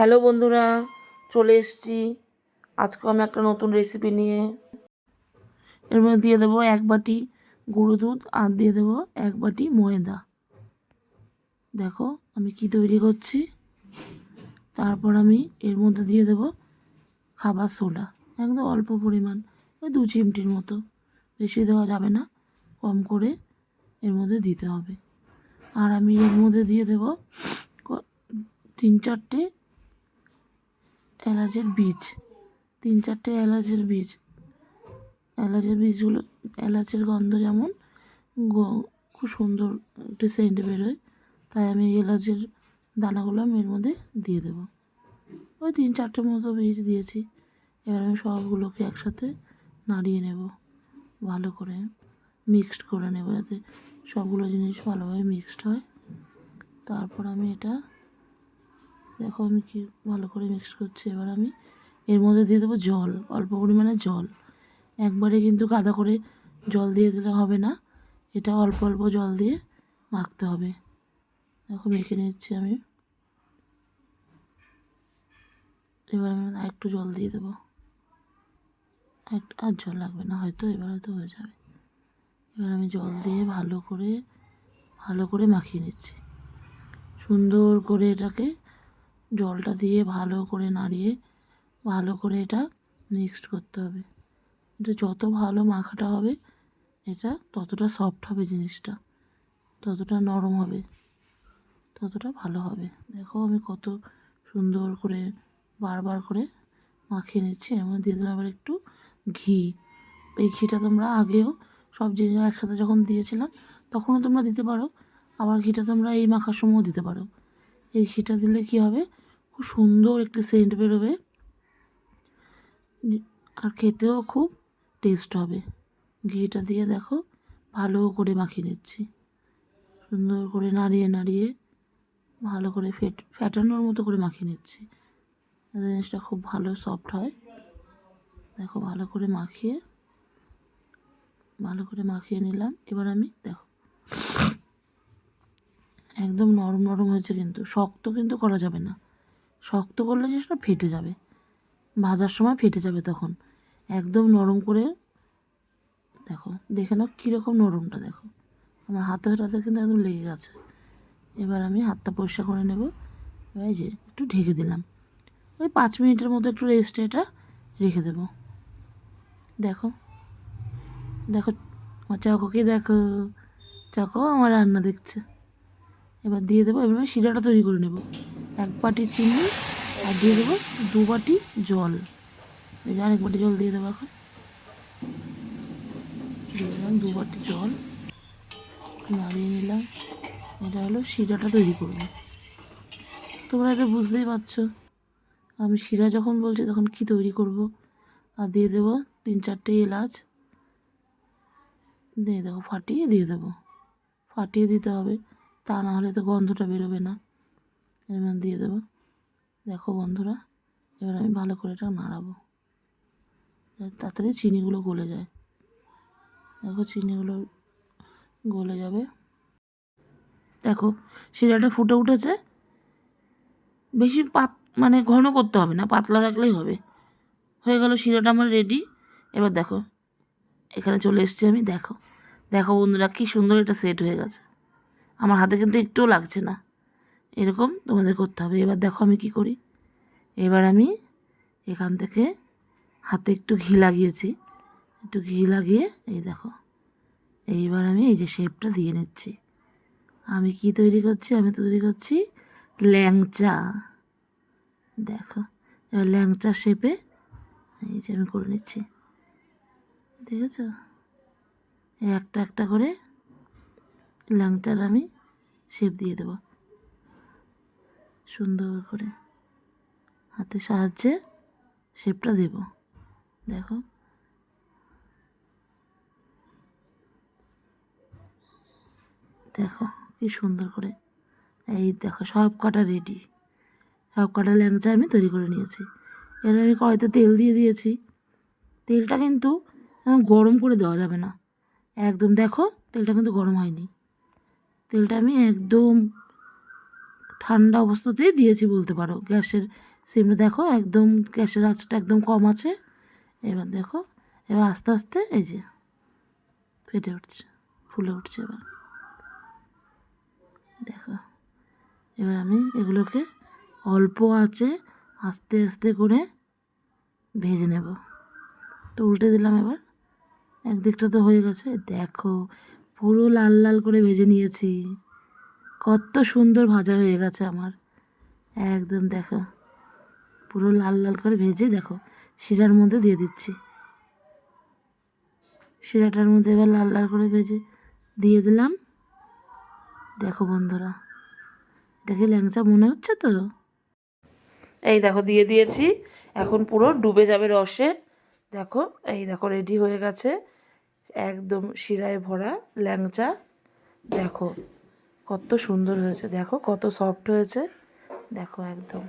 Hello বন্ধুরা, চলে এসেছি আজকে আমি একটা নতুন রেসিপি নিয়ে। এর মধ্যে দিয়ে দেবো 1 বাটি গুঁড়ো দুধ আর দিয়ে দেবো 1 বাটি ময়দা। দেখো আমি কি তৈরি করছি। তারপর আমি এর মধ্যে দিয়ে দেবো খাবার সোডা, একদম অল্প পরিমাণ, ওই 2 চিমটির মতো, বেশি দেওয়া যাবে না, কম করে এর মধ্যে দিতে হবে। আর আমি এর মধ্যে দিয়ে দেবো 3-4টে এলাচের বীজ, 3-4টে এলাচের বীজ। এলাচের বীজগুলো, এলাচের গন্ধ যেমন খুব সুন্দর একটু সেন্ট বেরোয়, তাই আমি এলাচের দানাগুলো আমি এর মধ্যে দিয়ে দেবো। ওই 3-4টে মতো বীজ দিয়েছি। এবার আমি সবগুলোকে একসাথে নাড়িয়ে নেব, ভালো করে মিক্সড করে নেব, যাতে সবগুলো জিনিস ভালোভাবে মিক্সড হয়। তারপর আমি এটা দেখো আমি কি ভালো করে মিক্স করছি। এবার আমি এর মধ্যে দিয়ে দেবো জল, অল্প পরিমাণে জল। একবারে কিন্তু গাদা করে জল দিয়ে দিলে হবে না, এটা অল্প অল্প জল দিয়ে মাখতে হবে। দেখো মেখে নিচ্ছি আমি। এবার আমি একটু জল দিয়ে দেবো, আর জল লাগবে না হয়তো, এবার হয়তো হয়ে যাবে। এবার আমি জল দিয়ে ভালো করে মাখিয়ে নিচ্ছি, সুন্দর করে এটাকে জলটা দিয়ে ভালো করে নাড়িয়ে ভালো করে এটা মিক্সড করতে হবে। এটা যত ভালো মাখাটা হবে এটা ততটা সফট হবে, জিনিসটা ততটা নরম হবে, ততটা ভালো হবে। দেখো আমি কত সুন্দর করে বারবার করে মাখিয়ে নিচ্ছি। এর মধ্যে দিয়ে দিলাম আবার একটু ঘি। এই ঘিটা তোমরা আগেও সব জিনিস একসাথে যখন দিয়েছিলাম তখনও তোমরা দিতে পারো, আবার ঘিটা তোমরা এই মাখার সময়ও দিতে পারো। এই ঘিটা দিলে কি হবে, খুব সুন্দর একটি সেন্ট বেরোবে, আর খেতেও খুব টেস্ট হবে। ঘিটা দিয়ে দেখো ভালো করে মাখিয়ে নিচ্ছি, সুন্দর করে নাড়িয়ে ভালো করে ফ্যাটানোর মতো করে মাখিয়ে নিচ্ছি, জিনিসটা খুব ভালো সফট হয়। দেখো ভালো করে মাখিয়ে নিলাম। এবার আমি দেখো একদম নরম নরম হয়েছে, কিন্তু শক্ত কিন্তু করা যাবে না, শক্ত করলে জিনিসটা ফেটে যাবে, ভাজার সময় ফেটে যাবে। তখন একদম নরম করে দেখো, দেখে নাও কীরকম নরমটা, দেখো আমার হাতে কিন্তু একদম লেগে গেছে। এবার আমি হাতটা পরিষ্কার করে নেব। এই যে একটু ঢেকে দিলাম, ওই 5 মিনিটের মতো একটু রেস্টে এটা রেখে দেবো। দেখো দেখো আমার চাকোকে দেখো, চাকো আমার রান্না দেখছে। এবার দিয়ে দেবো, এবার আমি শিরাটা তৈরি করে নেব। 1 বাটি চিনি আর দিয়ে দেবো 2 বাটি জল। এই যে আরেক বাটি জল দিয়ে দেবো, এখন দিয়ে দিলাম 2 বাটি জল, নাড়িয়ে নিলাম। এটা হলো শিরাটা তৈরি করবো। তোমরা তো বুঝতেই পারছো আমি শিরা যখন বলছি তখন কি তৈরি করব। আর দিয়ে দেবো 3-4টে এলাচ, দিয়ে দেবো ফাটিয়ে দিয়ে দেবো, ফাটিয়ে দিতে হবে, তা না হলে তো গন্ধটা বেরোবে না। এর মধ্যে দিয়ে দেবো। দেখো বন্ধুরা, এবার আমি ভালো করে এটা নাড়াবো, তাড়াতাড়ি চিনিগুলো গলে যায়। দেখো চিনিগুলো গলে যাবে। দেখো শিরাটা ফুটে উঠেছে, বেশি মানে ঘন করতে হবে না, পাতলা রাখলেই হবে। হয়ে গেল শিরাটা আমার রেডি। এবার দেখো এখানে চলে এসেছি আমি। দেখো দেখো বন্ধুরা কী সুন্দর এটা সেট হয়ে গেছে, আমার হাতে কিন্তু একটুও লাগছে না। এরকম তোমাদের করতে হবে। এবার দেখো আমি কি করি। এবার আমি এখান থেকে হাতে একটু ঘি লাগিয়েছি, একটু ঘি লাগিয়ে এই দেখো, এইবার আমি এই যে শেপটা দিয়ে নিচ্ছি। আমি কি তৈরি করছি, আমি তৈরি করছি ল্যাংচা। দেখো এবার ল্যাংচা শেপে এই যে আমি করে নিচ্ছি, দেখেছ? এই একটা একটা করে ল্যাংচার আমি শেপ দিয়ে দেবো, সুন্দর করে হাতের সাহায্যে শেপটা দেব। দেখো দেখো কি সুন্দর করে, এই দেখো সব কটা রেডি, সব কটা ল্যাংচা আমি তৈরি করে নিয়েছি। এবার আমি কড়াইতে তেল দিয়ে দিয়েছি। তেলটা কিন্তু গরম করে দেওয়া যাবে না একদম, দেখো তেলটা কিন্তু গরম হয়নি। তেলটা আমি একদম ঠান্ডা অবস্থাতেই দিয়েছি বলতে পারো। গ্যাসের সিমটা দেখো, একদম গ্যাসের আঁচটা একদম কম আছে। এবার দেখো, এবার আস্তে আস্তে এই যে ফেটে উঠছে, ফুলে উঠছে। এবার দেখো, এবার আমি এগুলোকে অল্প আঁচে আস্তে আস্তে করে ভেজে নেব। তো উল্টে দিলাম। এবার একদিকটা তো হয়ে গেছে, দেখো পুরো লাল লাল করে ভেজে নিয়েছি। কত সুন্দর ভাজা হয়ে গেছে আমার, একদম দেখো পুরো লাল লাল করে ভেজে। দেখো শিরার মধ্যে দিয়ে দিচ্ছি, শিরাটার মধ্যে এবার লাল লাল করে ভেজে দিয়ে দিলাম। দেখো বন্ধুরা, এটা কি ল্যাংচা মনে হচ্ছে তো? এই দেখো দিয়ে দিয়েছি, এখন পুরো ডুবে যাবে রসে। দেখো, এই দেখো রেডি হয়ে গেছে একদম শিরায় ভরা ল্যাংচা। দেখো কত সুন্দর হয়েছে, দেখো কত সফট হয়েছে, দেখো একদম।